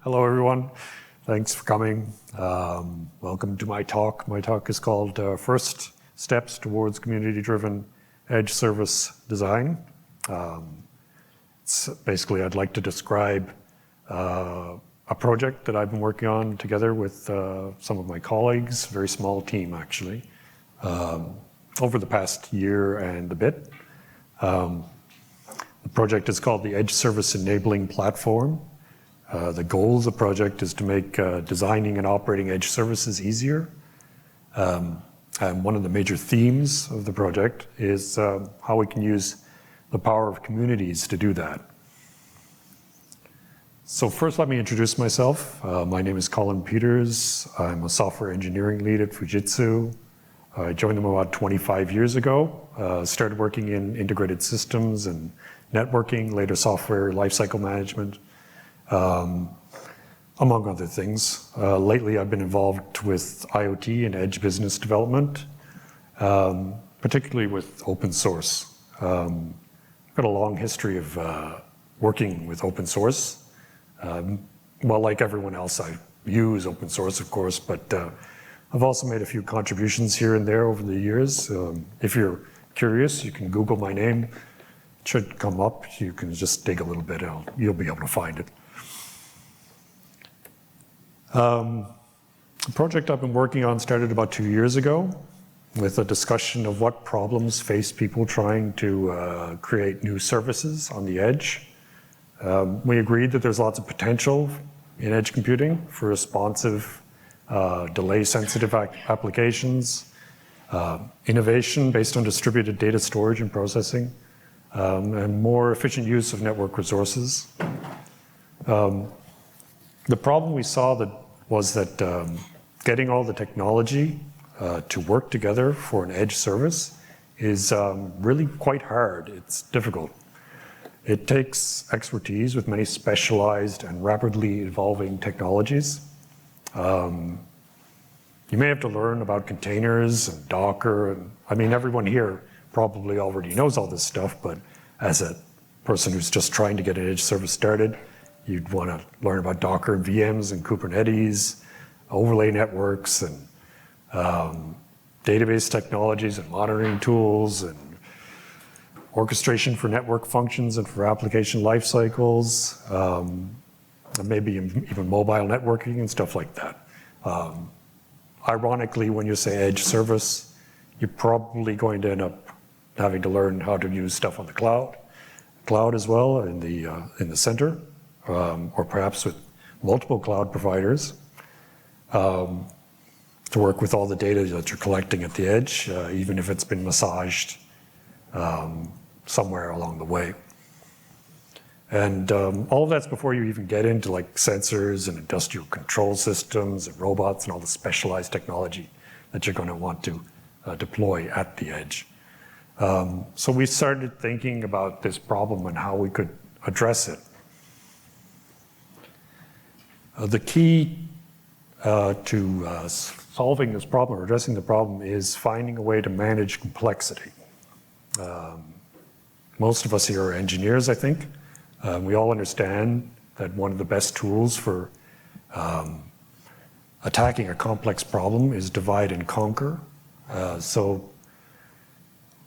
Hello, everyone. Thanks for coming. Welcome to my talk. My talk is called First Steps Towards Community-Driven Edge Service Design. Basically, I'd like to describe a project that I've been working on together with some of my colleagues, a very small team, actually, over the past year and a bit. The project is called the Edge Service Enabling Platform. The goal of the project is to make designing and operating edge services easier. And one of the major themes of the project is how we can use the power of communities to do that. So first, let me introduce myself. My name is Colin Peters. I'm a software engineering lead at Fujitsu. I joined them about 25 years ago. Started working in integrated systems and networking, later software lifecycle management. Among other things. Lately, I've been involved with IoT and edge business development, particularly with open source. I've got a long history of working with open source. Well, like everyone else, I use open source, of course, but I've also made a few contributions here and there over the years. If you're curious, you can Google my name. It should come up. You can just dig a little bit, you'll be able to find it. The project I've been working on started about 2 years ago with a discussion of what problems face people trying to create new services on the edge. We agreed that there's lots of potential in edge computing for responsive, delay-sensitive applications, innovation based on distributed data storage and processing, and more efficient use of network resources. The problem we saw was that getting all the technology to work together for an edge service is really quite hard. It's difficult. It takes expertise with many specialized and rapidly evolving technologies. You may have to learn about containers and Docker. And, I mean, everyone here probably already knows all this stuff, but as a person who's just trying to get an edge service started, you'd want to learn about Docker and VMs and Kubernetes, overlay networks and database technologies and monitoring tools and orchestration for network functions and for application lifecycles, and maybe even mobile networking and stuff like that. Ironically, when you say edge service, you're probably going to end up having to learn how to use stuff on the cloud as well in the center. Or perhaps with multiple cloud providers to work with all the data that you're collecting at the edge, even if it's been massaged somewhere along the way. And all of that's before you even get into like sensors and industrial control systems and robots and all the specialized technology that you're going to want to deploy at the edge. So we started thinking about this problem and how we could address it. The key to solving this problem or addressing the problem is finding a way to manage complexity. Most of us here are engineers, I think. We all understand that one of the best tools for attacking a complex problem is divide and conquer. So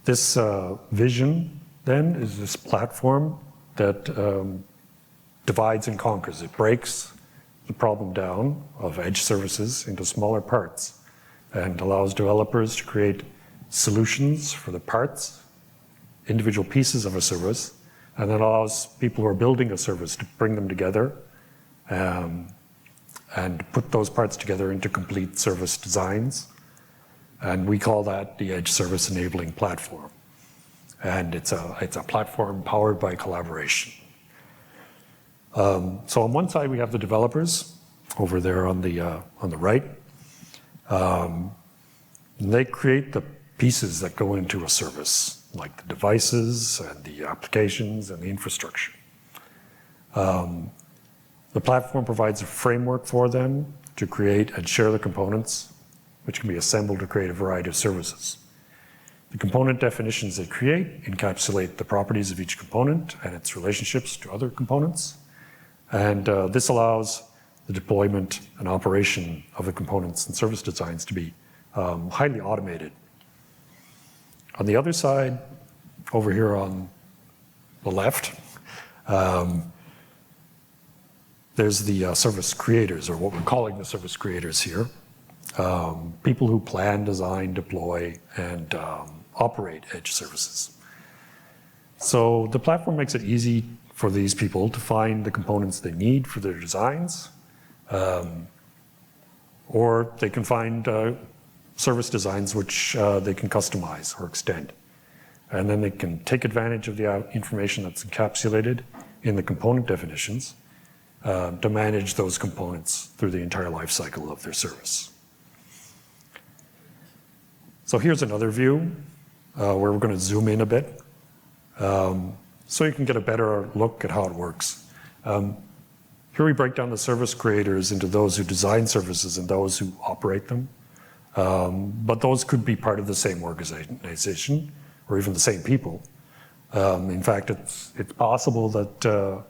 this vision then is this platform that divides and conquers. It breaks the problem down of edge services into smaller parts and allows developers to create solutions for the parts, individual pieces of a service, and then allows people who are building a service to bring them together and put those parts together into complete service designs. And we call that the Edge Service Enabling Platform. And it's a platform powered by collaboration. So on one side, we have the developers over there on the right. And they create the pieces that go into a service, like the devices and the applications and the infrastructure. The platform provides a framework for them to create and share the components, which can be assembled to create a variety of services. The component definitions they create encapsulate the properties of each component and its relationships to other components. And this allows the deployment and operation of the components and service designs to be highly automated. On the other side, over here on the left, there's the service creators, or what we're calling the service creators here. People who plan, design, deploy, and operate edge services. So the platform makes it easy for these people to find the components they need for their designs, or they can find service designs which they can customize or extend. And then they can take advantage of the information that's encapsulated in the component definitions to manage those components through the entire life cycle of their service. So here's another view where we're going to zoom in a bit so you can get a better look at how it works. Here we break down the service creators into those who design services and those who operate them. But those could be part of the same organization or even the same people. In fact, it's possible that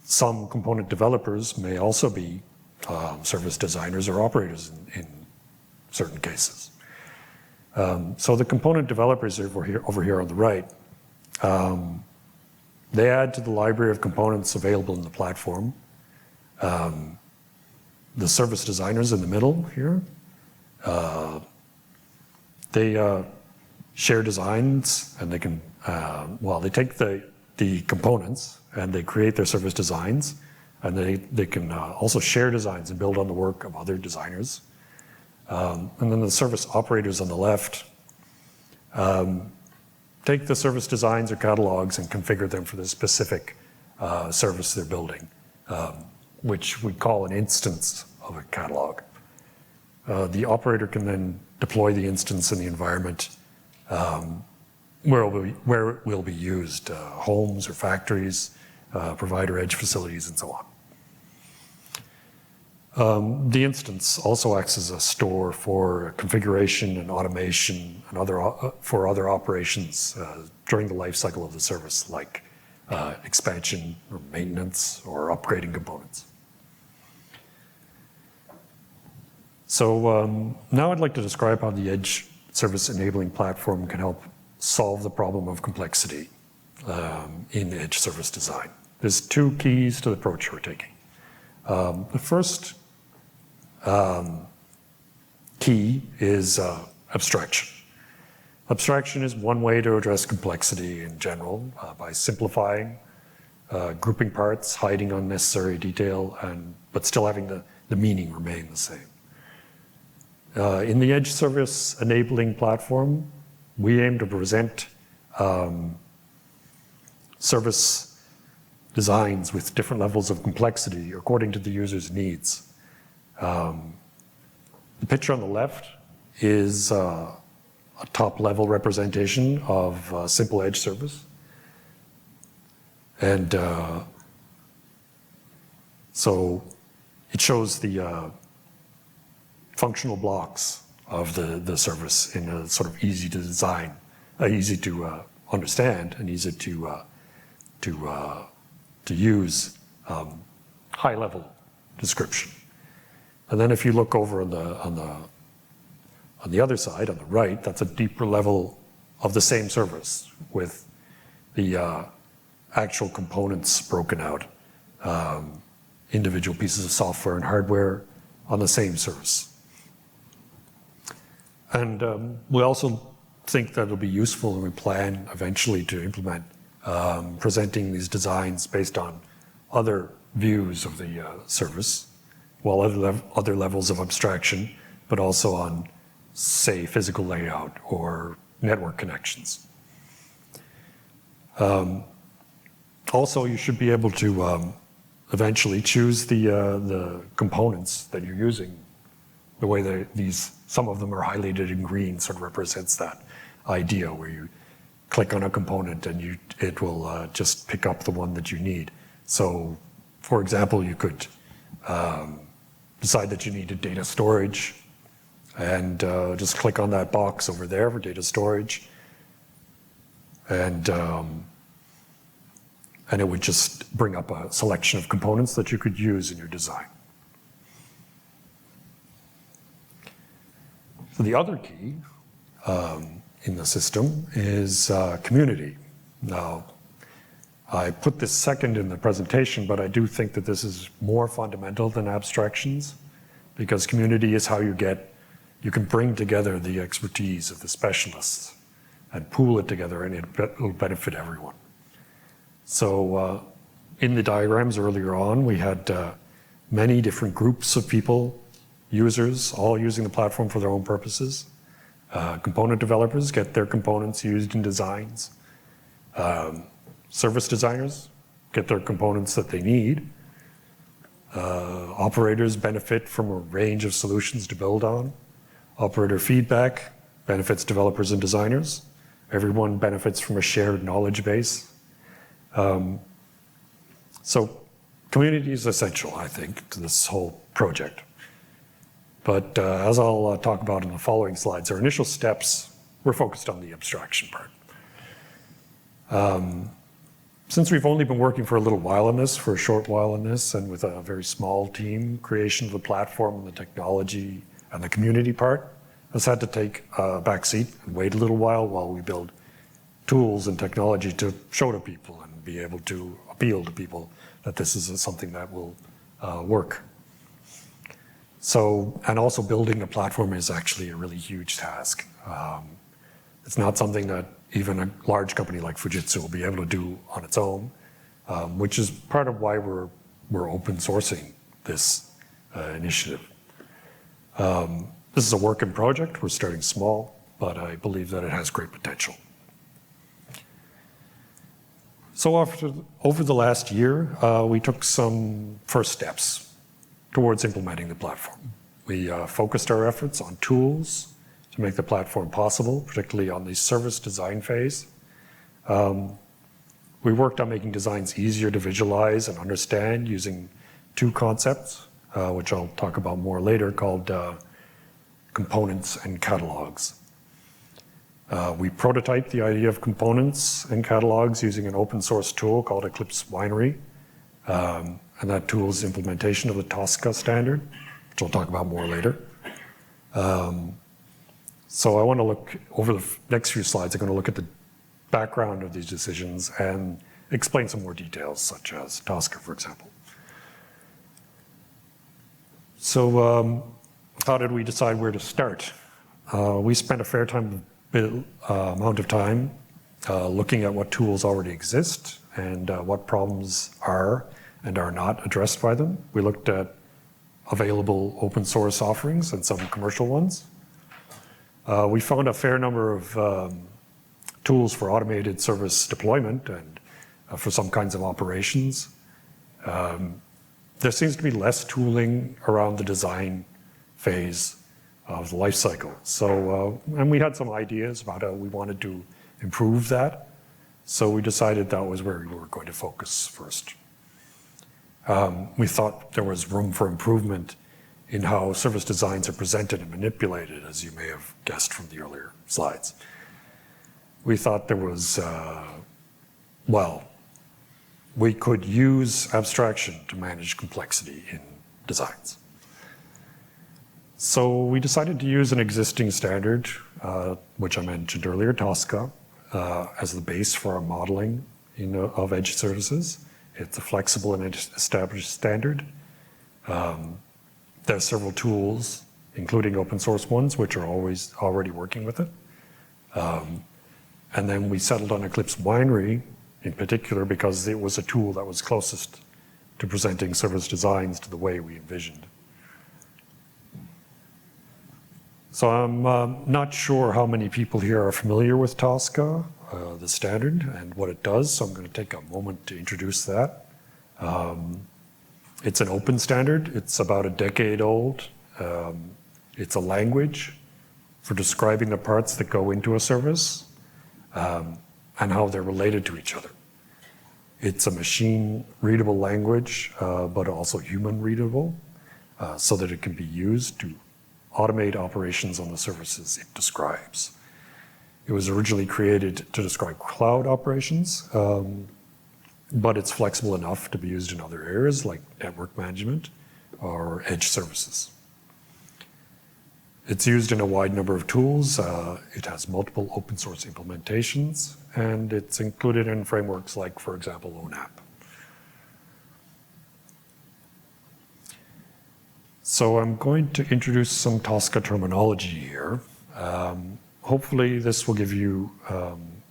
some component developers may also be service designers or operators in certain cases. So the component developers over here on the right, they add to the library of components available in the platform. The service designers in the middle here, they share designs, and they can, they take the components and they create their service designs, and they can also share designs and build on the work of other designers. And then the service operators on the left take the service designs or catalogs and configure them for the specific service they're building, which we call an instance of a catalog. The operator can then deploy the instance in the environment where it will be used, homes or factories, provider edge facilities, and so on. The instance also acts as a store for configuration and automation and for other operations during the life cycle of the service, like expansion or maintenance or upgrading components. So now I'd like to describe how the Edge Service Enabling Platform can help solve the problem of complexity in Edge service design. There's two keys to the approach we're taking. The first key is abstraction. Abstraction is one way to address complexity in general by simplifying, grouping parts, hiding unnecessary detail, but still having the meaning remain the same. In the Edge Service Enabling Platform, we aim to present service designs with different levels of complexity according to the user's needs. The picture on the left is a top-level representation of a simple edge service. And so it shows the functional blocks of the service in a sort of easy to design, easy to understand, and easy to use high-level description. And then if you look over on the other side, on the right, that's a deeper level of the same service with the actual components broken out, individual pieces of software and hardware on the same service. And we also think that it'll be useful, and we plan eventually to implement presenting these designs based on other views of the service, while other levels of abstraction, but also on, say, physical layout or network connections. Also, you should be able to eventually choose the components that you're using. The way that some of them are highlighted in green sort of represents that idea where you click on a component and it will just pick up the one that you need. So, for example, you could decide that you needed data storage and just click on that box over there for data storage. And and it would just bring up a selection of components that you could use in your design. So the other key in the system is community. Now, I put this second in the presentation, but I do think that this is more fundamental than abstractions, because community is how you can bring together the expertise of the specialists and pool it together, and it will benefit everyone. So in the diagrams earlier on, we had many different groups of people, users, all using the platform for their own purposes. Component developers get their components used in designs. Service designers get their components that they need. Operators benefit from a range of solutions to build on. Operator feedback benefits developers and designers. Everyone benefits from a shared knowledge base. So community is essential, I think, to this whole project. But as I'll talk about in the following slides, our initial steps were focused on the abstraction part. Since we've only been working for a little while on this, for a short while on this, and with a very small team, creation of the platform and the technology and the community part has had to take a back seat and wait a little while we build tools and technology to show to people and be able to appeal to people that this is something that will work. So, and also building a platform is actually a really huge task. It's not something that even a large company like Fujitsu will be able to do on its own, which is part of why we're open sourcing this initiative. This is a working project. We're starting small, but I believe that it has great potential. So over the last year, we took some first steps towards implementing the platform. We focused our efforts on tools to make the platform possible, particularly on the service design phase. We worked on making designs easier to visualize and understand using two concepts, which I'll talk about more later, called components and catalogs. We prototyped the idea of components and catalogs using an open source tool called Eclipse Winery. And that tool's implementation of the Tosca standard, which I'll talk about more later. So I want to look, over the next few slides, I'm going to look at the background of these decisions and explain some more details, such as Tosca, for example. So how did we decide where to start? We spent a fair amount of time looking at what tools already exist and what problems are and are not addressed by them. We looked at available open source offerings and some commercial ones. We found a fair number of tools for automated service deployment and for some kinds of operations. There seems to be less tooling around the design phase of the life cycle. So, and we had some ideas about how we wanted to improve that. So we decided that was where we were going to focus first. We thought there was room for improvement in how service designs are presented and manipulated, as you may have guessed from the earlier slides. We thought there was, we could use abstraction to manage complexity in designs. So we decided to use an existing standard, which I mentioned earlier, Tosca, as the base for our modeling of edge services. It's a flexible and established standard. There are several tools, including open source ones, which are already working with it. And then we settled on Eclipse Winery in particular because it was a tool that was closest to presenting service designs to the way we envisioned. So I'm not sure how many people here are familiar with Tosca, the standard, and what it does, so I'm going to take a moment to introduce that. It's an open standard. It's about a decade old. It's a language for describing the parts that go into a service and how they're related to each other. It's a machine-readable language, but also human-readable, so that it can be used to automate operations on the services it describes. It was originally created to describe cloud operations, but it's flexible enough to be used in other areas like network management or edge services. It's used in a wide number of tools. It has multiple open source implementations, and it's included in frameworks like, for example, ONAP. So I'm going to introduce some Tosca terminology here. Hopefully this will give you,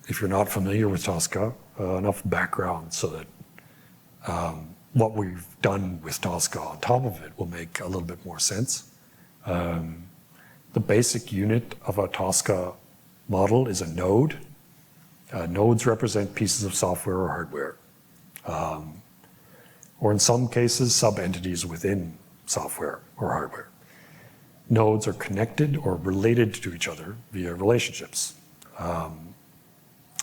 if you're not familiar with Tosca, enough background so that what we've done with Tosca on top of it will make a little bit more sense. The basic unit of a Tosca model is a node. Nodes represent pieces of software or hardware, or in some cases, sub-entities within software or hardware. Nodes are connected or related to each other via relationships. A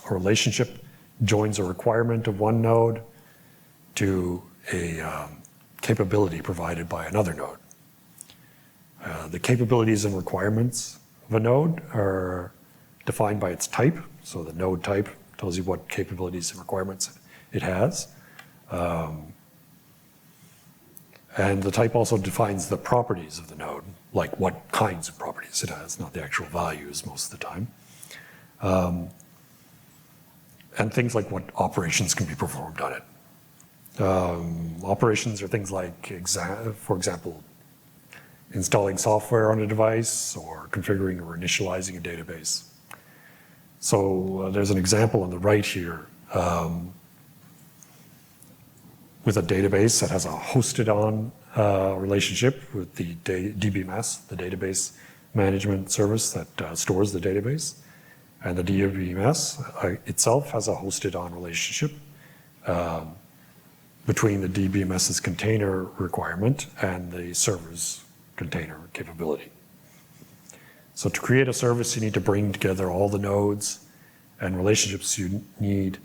relationship joins a requirement of one node to a capability provided by another node. The capabilities and requirements of a node are defined by its type. So the node type tells you what capabilities and requirements it has. And the type also defines the properties of the node, like what kinds of properties it has, not the actual values most of the time. And things like what operations can be performed on it. Operations are things like, for example, installing software on a device or configuring or initializing a database. So there's an example on the right here with a database that has a hosted on relationship with the DBMS, the database management service that stores the database. And the DBMS itself has a hosted on relationship between the DBMS's container requirement and the server's container capability. So to create a service, you need to bring together all the nodes and relationships you need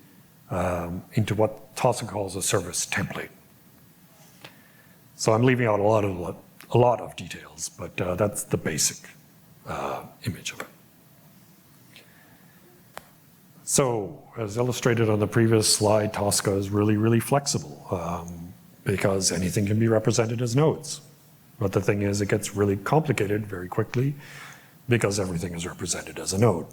into what Tosca calls a service template. So I'm leaving out a lot of details, but that's the basic image of it. So, as illustrated on the previous slide, Tosca is really, really flexible because anything can be represented as nodes. But the thing is, it gets really complicated very quickly because everything is represented as a node.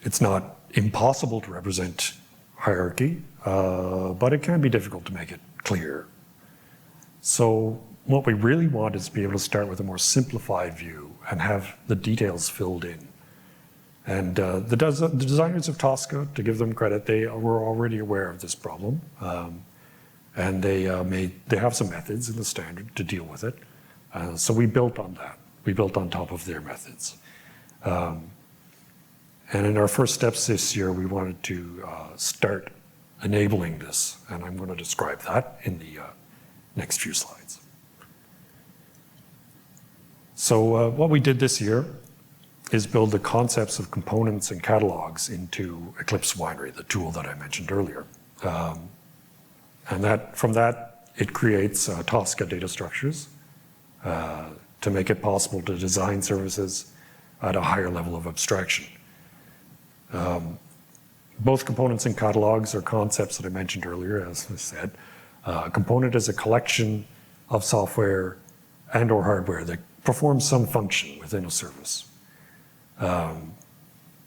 It's not impossible to represent hierarchy, but it can be difficult to make it clear. So what we really want is to be able to start with a more simplified view and have the details filled in. And the designers of Tosca, to give them credit, they were already aware of this problem. And they have some methods in the standard to deal with it. So we built on that. We built on top of their methods. And in our first steps this year, we wanted to start enabling this. And I'm going to describe that in the next few slides. So what we did this year is build the concepts of components and catalogs into Eclipse Winery, the tool that I mentioned earlier. And from that, it creates Tosca data structures to make it possible to design services at a higher level of abstraction. Both components and catalogs are concepts that I mentioned earlier, as I said. A component is a collection of software and or hardware that performs some function within a service.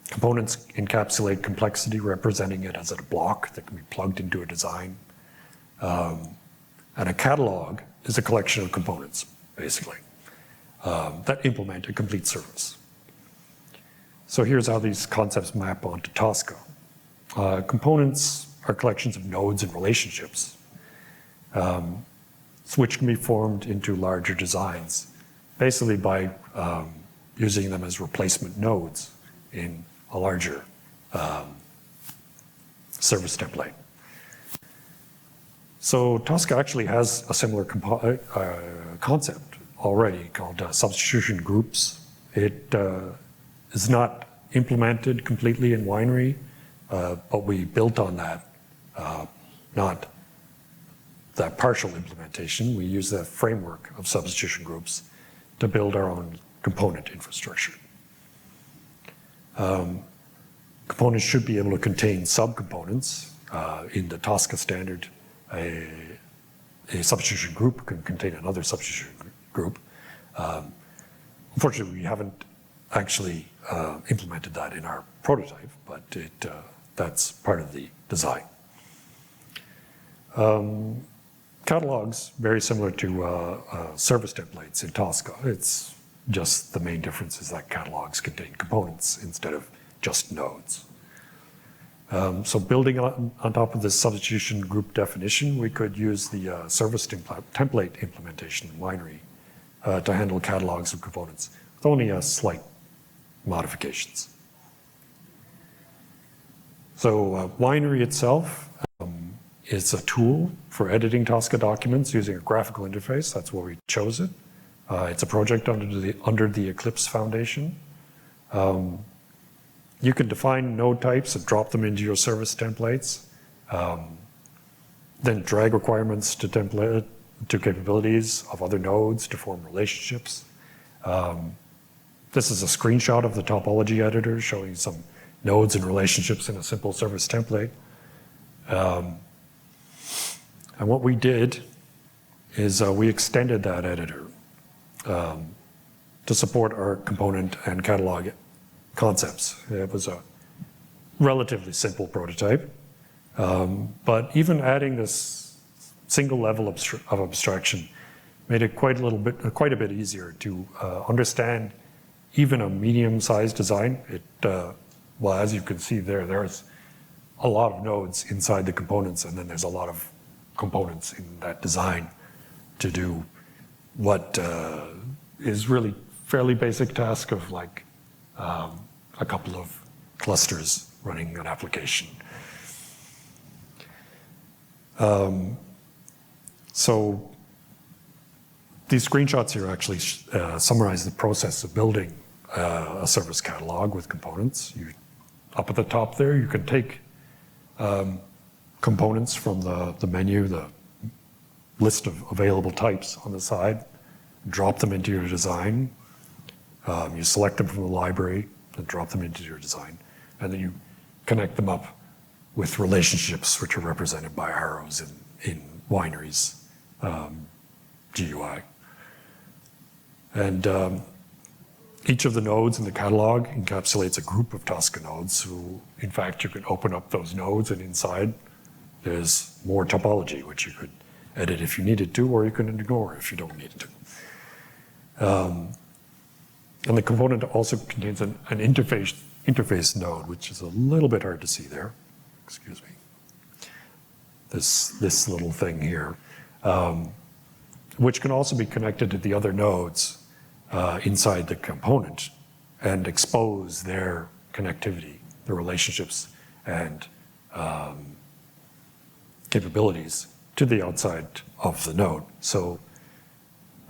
Components encapsulate complexity, representing it as a block that can be plugged into a design. And a catalog is a collection of components, basically, that implement a complete service. So here's how these concepts map onto Tosca. Components are collections of nodes and relationships, which can be formed into larger designs, basically by using them as replacement nodes in a larger service template. So Tosca actually has a similar concept already called substitution groups. It is not implemented completely in Winery, but we built on that, not that partial implementation. We use the framework of substitution groups to build our own component infrastructure. Components should be able to contain subcomponents In the Tosca standard, a substitution group can contain another substitution group. Unfortunately, we haven't actually implemented that in our prototype, but that's part of the design. Catalogs, very similar to service templates in Tosca. It's just the main difference is that catalogs contain components instead of just nodes. So building on top of this substitution group definition, we could use the service template implementation in Winery to handle catalogs of components with only slight modifications. So Winery itself is a tool for editing Tosca documents using a graphical interface. That's why we chose it. It's a project under the Eclipse Foundation. You can define node types and drop them into your service templates. Then drag requirements to capabilities of other nodes to form relationships. This is a screenshot of the topology editor showing some nodes and relationships in a simple service template. And what we did is we extended that editor to support our component and catalog concepts. It was a relatively simple prototype, but even adding this single level of abstraction made it quite a bit easier to understand even a medium-sized design. Well, as you can see there's a lot of nodes inside the components, and then there's a lot of components in that design to do what is really fairly basic task of like a couple of clusters running an application. So these screenshots here actually summarize the process of building a service catalog with components. Up at the top there, you can take components from the menu, the list of available types on the side, drop them into your design. You select them from the library and drop them into your design. And then you connect them up with relationships which are represented by arrows in Winery's GUI. And each of the nodes in the catalog encapsulates a group of Tosca nodes. So in fact, you could open up those nodes, and inside there's more topology, which you could edit if you needed to, or you can ignore if you don't need to. And the component also contains an interface node, which is a little bit hard to see there. Excuse me. This little thing here, which can also be connected to the other nodes inside the component and expose their connectivity, their relationships and capabilities to the outside of the node. So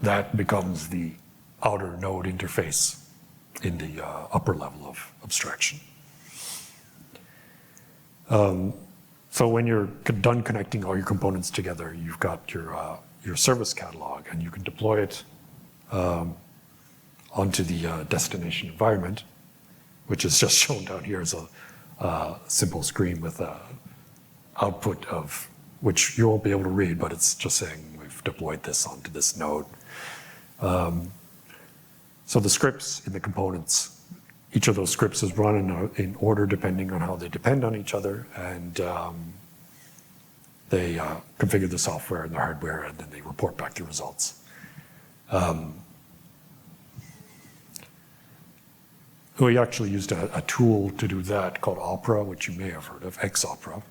that becomes the outer node interface in the upper level of abstraction. So when you're done connecting all your components together, you've got your service catalog, and you can deploy it onto the destination environment, which is just shown down here as a simple screen with an output of which you won't be able to read, but it's just saying we've deployed this onto this node. So the scripts in the components, each of those scripts is run in order depending on how they depend on each other, and they configure the software and the hardware, and then they report back the results. We actually used a tool to do that called Opera, which you may have heard of, X-Opera.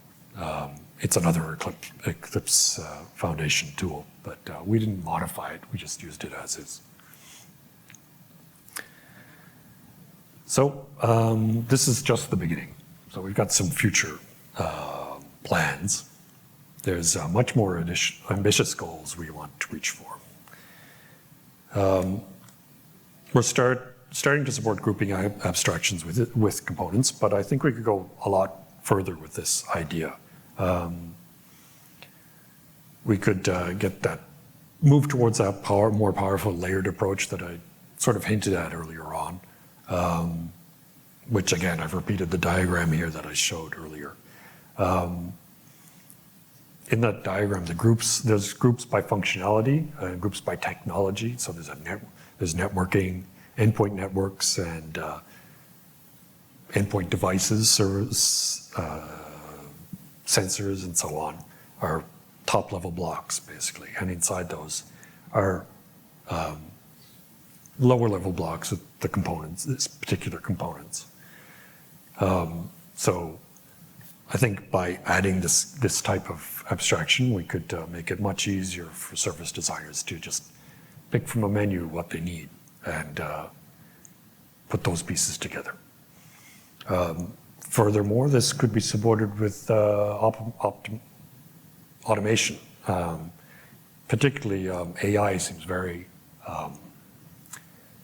It's another Eclipse Foundation tool, but we didn't modify it, we just used it as is. So this is just the beginning. So we've got some future plans. There's much more ambitious goals we want to reach for. We're starting to support grouping abstractions with components, but I think we could go a lot further with this idea. We could move towards that more powerful layered approach that I sort of hinted at earlier on, which again, I've repeated the diagram here that I showed earlier. in that diagram, there's groups by functionality, groups by technology. So there's networking, endpoint networks, and endpoint devices, service, sensors, and so on are top-level blocks, basically. And inside those are lower-level blocks with the components, these particular components. So I think by adding this type of abstraction, we could make it much easier for service designers to just pick from a menu what they need and put those pieces together. Furthermore, this could be supported with automation. Particularly AI seems very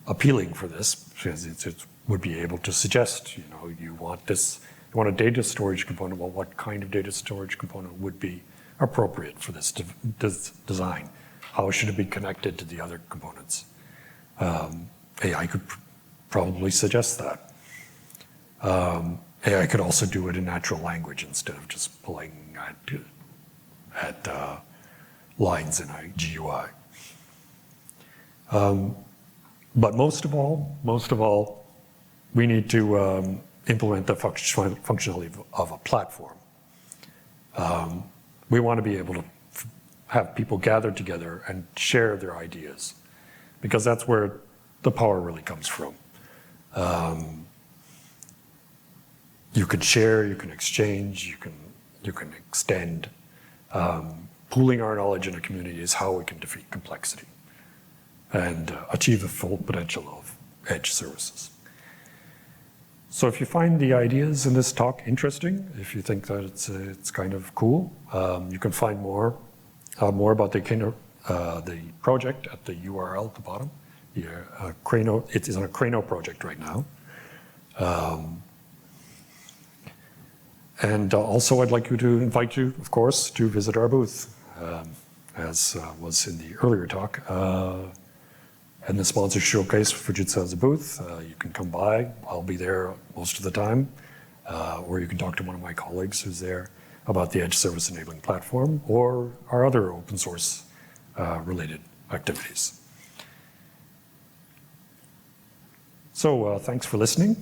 appealing for this, because it would be able to suggest, you want a data storage component. Well, what kind of data storage component would be appropriate for this design? How should it be connected to the other components? AI could probably suggest that. AI could also do it in natural language instead of just pulling at lines in a GUI. But most of all, we need to implement the functionality of a platform. We want to be able to have people gather together and share their ideas, because that's where the power really comes from. You can share, you can exchange, you can extend. Pooling our knowledge in a community is how we can defeat complexity and achieve the full potential of edge services. So if you find the ideas in this talk interesting, if you think that it's kind of cool, you can find more about the project at the URL at the bottom. It is on a Crano project right now. And also I'd like to invite you, of course, to visit our booth, as was in the earlier talk. And the sponsor showcase, Fujitsu has a booth. You can come by. I'll be there most of the time. Or you can talk to one of my colleagues who's there about the Edge Service Enabling Platform or our other open source related activities. So thanks for listening.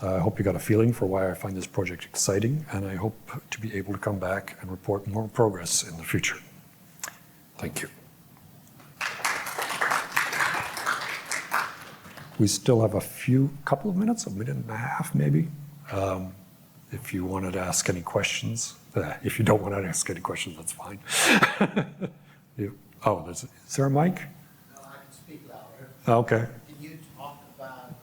I hope you got a feeling for why I find this project exciting, and I hope to be able to come back and report more progress in the future. Thank you. We still have a couple of minutes, a minute and a half maybe, if you wanted to ask any questions. If you don't want to ask any questions, that's fine. Is there a mic? No, I can speak louder. Okay. Can you talk about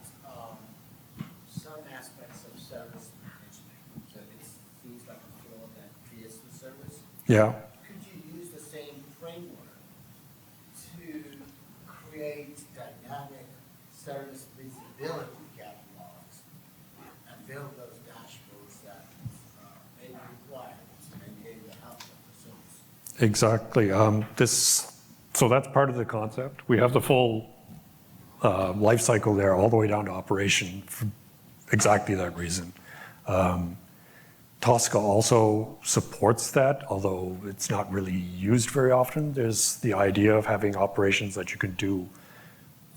some aspects of service management? So it seems like a flow that creates the service. Yeah. Could you use the same framework to create dynamic service visibility catalogs and build those dashboards that may be required to maintain the health of the service? Exactly. So that's part of the concept. We have the full life cycle there, all the way down to operation, for exactly that reason. Tosca also supports that, although it's not really used very often. There's the idea of having operations that you can do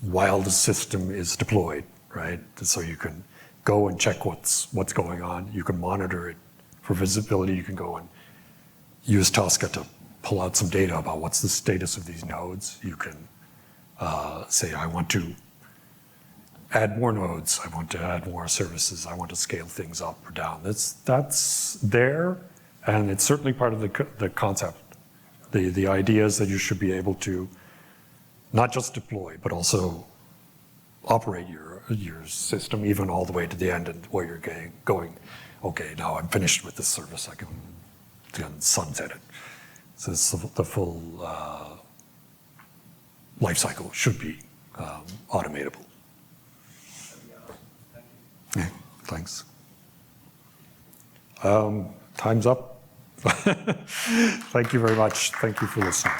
while the system is deployed, right? So you can go and check what's going on. You can monitor it for visibility. You can go and use Tosca to pull out some data about what's the status of these nodes. You can say, I want to add more nodes. I want to add more services. I want to scale things up or down. That's there, and it's certainly part of the concept. The idea is that you should be able to not just deploy, but also operate your system even all the way to the end, and where you're going, okay, now I'm finished with this service, I can sunset it. So the full life cycle should be automatable. Yeah, thanks. Time's up. Thank you very much. Thank you for listening.